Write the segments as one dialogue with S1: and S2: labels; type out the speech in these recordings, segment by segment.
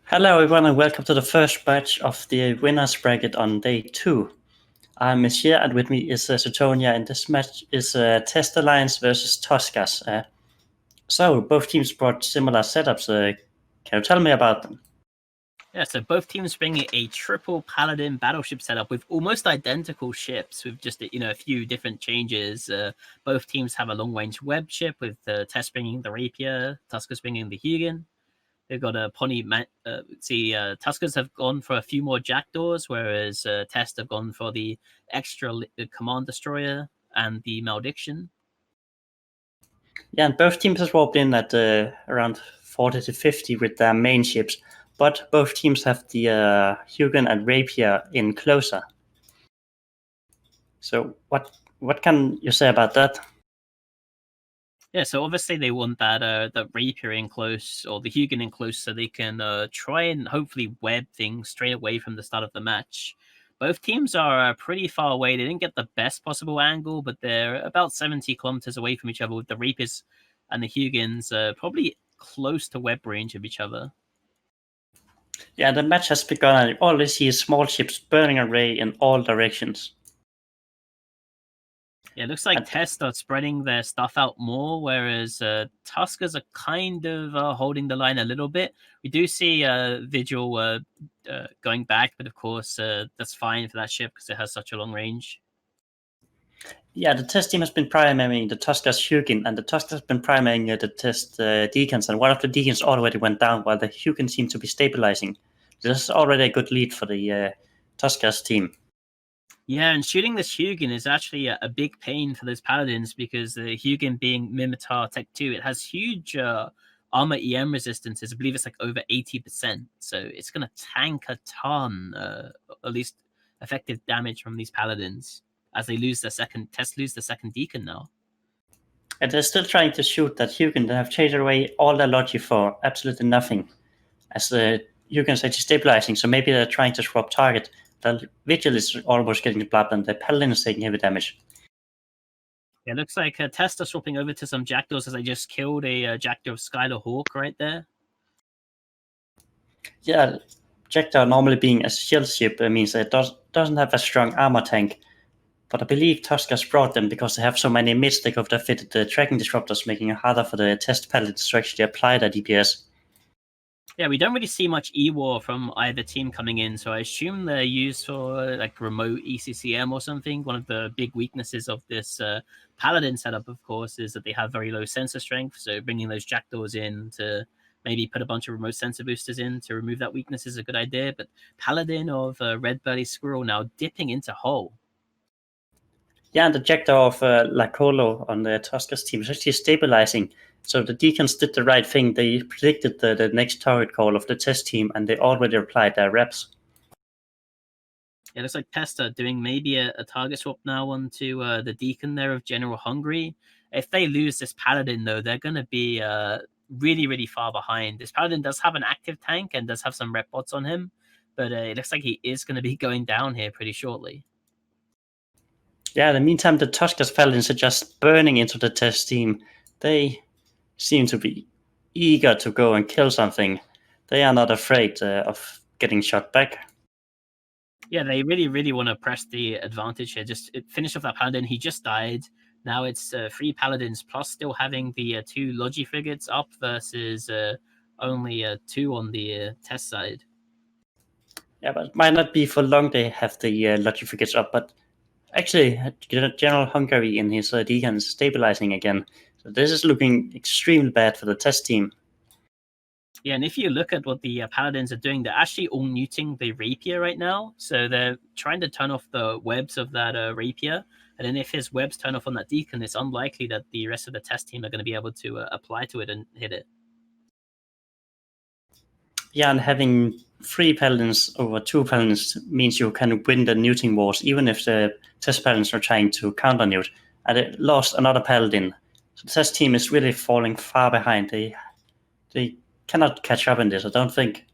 S1: Hello everyone and welcome to the first batch of the winners bracket on day 2. I'm Monsieur and with me is Sutonia, and this match is Test Alliance versus Tuskers. So both teams brought similar setups. Can you tell me about them?
S2: Yeah, so both teams bringing a triple paladin battleship setup with almost identical ships with just a few different changes. Both teams have a long-range web ship with Test bringing the rapier, Tuskers bringing the Hugin. They've got a pony. Tuskers have gone for a few more jackdaws, whereas Test have gone for the extra command destroyer and the malediction.
S1: Yeah, and both teams have swapped in at around 40 to 50 with their main ships, but both teams have the Hugin and rapier in closer. So what can you say about that?
S2: Yeah, so obviously they want that rapier in close or the Hugin in close so they can try and hopefully web things straight away from the start of the match. Both teams are pretty far away. They didn't get the best possible angle, but they're about 70 kilometers away from each other, with the rapiers and the Hugins probably close to web range of each other.
S1: Yeah, the match has begun and you already see small ships burning away in all directions.
S2: Yeah, it looks like Test are spreading their stuff out more, whereas Tuskers are kind of holding the line a little bit. We do see Vigil going back, but of course that's fine for that ship because it has such a long range.
S1: Yeah, the Test team has been primaring the Tuskers Hugin, and the Tuskers have been primaring the Test Deacons, and one of the Deacons already went down while the Hugin seem to be stabilizing. This is already a good lead for the Tuskers team.
S2: Yeah, and shooting this Hugin is actually a big pain for those Paladins because the Hugin being Scimitar Tech 2, it has huge armor EM resistances. I believe it's like over 80%. So it's going to tank a ton, at least effective damage from these Paladins as they lose their second Deacon now.
S1: And they're still trying to shoot that Hugin. They have chased away all their logi for absolutely nothing. As the Hugin is actually stabilizing, so maybe they're trying to swap target. The Vigil is almost getting blood, and the Paladin is taking heavy damage.
S2: It looks like Test are swapping over to some Jackdaws as they just killed a Jackdaw of Skylar Hawk right there.
S1: Yeah, Jackdaw normally being a shield ship means it doesn't have a strong armor tank. But I believe Tuskers brought them because they have so many mids they could have fitted the tracking disruptors, making it harder for the Test Paladins to actually apply their DPS.
S2: Yeah, we don't really see much E-War from either team coming in, so I assume they're used for like remote ECCM or something. One of the big weaknesses of this Paladin setup, of course, is that they have very low sensor strength, so bringing those Jackdaws in to maybe put a bunch of remote sensor boosters in to remove that weakness is a good idea, but Paladin of Red Belly Squirrel now dipping into Hull.
S1: Yeah, and the Jackdaw of Lacolo on the Tuskers team is actually stabilizing. So the Deacons did the right thing. They predicted the next target call of the Test team, and they already applied their reps.
S2: It looks like Testa doing maybe a target swap now onto the Deacon there of General Hungry. If they lose this Paladin, though, they're going to be really, really far behind. This Paladin does have an active tank and does have some rep bots on him, but it looks like he is going to be going down here pretty shortly.
S1: Yeah, in the meantime, the Tuskers Paladins are just burning into the Test team. They seem to be eager to go and kill something. They are not afraid of getting shot back.
S2: Yeah, they really, really want to press the advantage here. Just finish off that Paladin. He just died. Now it's 3 Paladins plus still having the 2 Logi frigates up versus only 2 on the Test side.
S1: Yeah, but it might not be for long they have the Logi frigates up, but actually, General Hungary in his Deacons stabilizing again. So this is looking extremely bad for the Test team.
S2: Yeah, and if you look at what the Paladins are doing, they're actually all neuting the Rapier right now. So they're trying to turn off the webs of that Rapier. And then if his webs turn off on that Deacon, it's unlikely that the rest of the Test team are going to be able to apply to it and hit it.
S1: Yeah, and having 3 Paladins over 2 Paladins means you can win the neuting wars, even if the Test Paladins are trying to counter neut. And it lost another Paladin. So the Test team is really falling far behind. They cannot catch up in this, I don't think.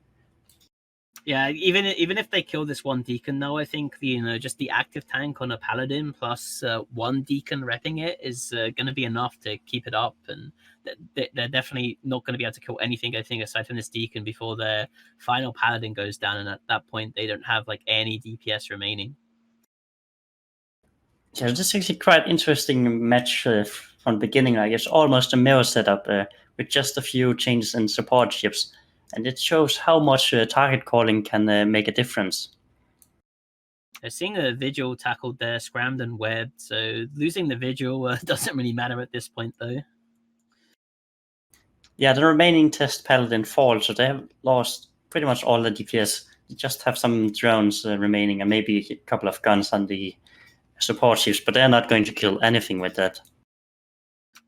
S2: Yeah, even if they kill this one deacon, though, I think just the active tank on a paladin plus one deacon repping it is going to be enough to keep it up, and they're definitely not going to be able to kill anything, I think, aside from this deacon before their final paladin goes down, and at that point they don't have like any DPS remaining.
S1: Yeah, this is actually quite interesting match from the beginning. Like it's almost a mirror setup with just a few changes in support ships, and it shows how much target calling can make a difference.
S2: Seeing a vigil tackled there, scrammed and webbed, so losing the vigil doesn't really matter at this point, though.
S1: Yeah, the remaining test paladin falls, so they have lost pretty much all the DPS. They just have some drones remaining and maybe a couple of guns on the support ships, but they're not going to kill anything with that.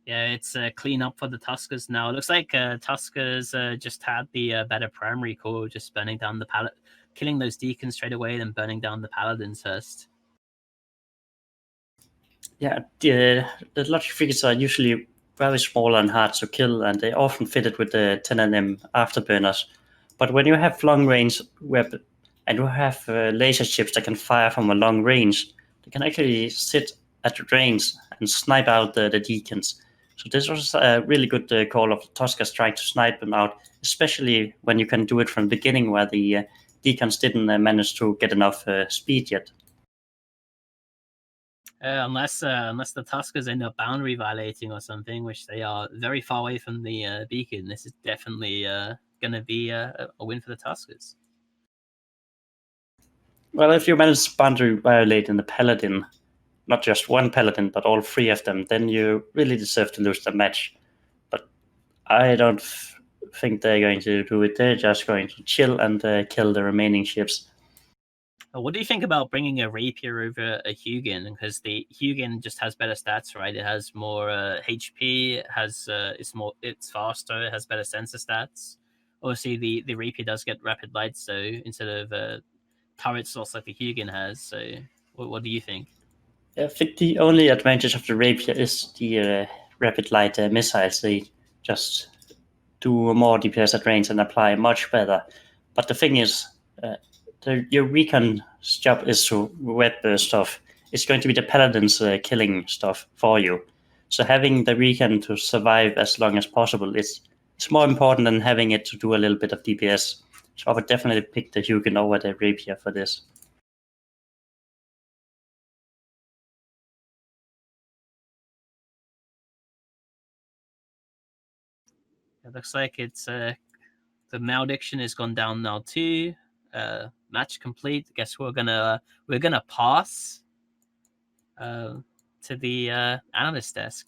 S2: Yeah, it's clean up for the Tuskers now. It looks like Tuskers just had the better primary core, just burning down the killing those deacons straight away, then burning down the paladins first.
S1: Yeah, the logic figures are usually very small and hard to kill, and they often fitted with the 10 afterburners. But when you have long range weapon and you have laser ships that can fire from a long range, they can actually sit at the range and snipe out the deacons. So this was a really good call of Tuskers trying to snipe them out, especially when you can do it from the beginning where the deacons didn't manage to get enough speed yet.
S2: Unless the Tuskers end up boundary violating or something, which they are very far away from the beacon, this is definitely going to be a win for the Tuskers.
S1: Well, if you manage to boundary violate in the paladin, not just one paladin, but all three of them, then you really deserve to lose the match. But I don't think they're going to do it. They're just going to chill and kill the remaining ships.
S2: What do you think about bringing a rapier over a Hugin? Because the Hugin just has better stats, right? It has more HP. It's faster. It has better sensor stats. Obviously, the rapier does get rapid light, so instead of turret slots like the Hugin has. So, what do you think?
S1: I think the only advantage of the rapier is the rapid light missiles. They just do more DPS at range and apply much better. But the thing is, your recon job is to web stuff. It's going to be the paladins killing stuff for you. So having the recon to survive as long as possible is more important than having it to do a little bit of DPS. So I would definitely pick the Hugin over the rapier for this.
S2: It looks like it's the malediction has gone down now too. Match complete. I guess we're gonna pass to the analyst desk.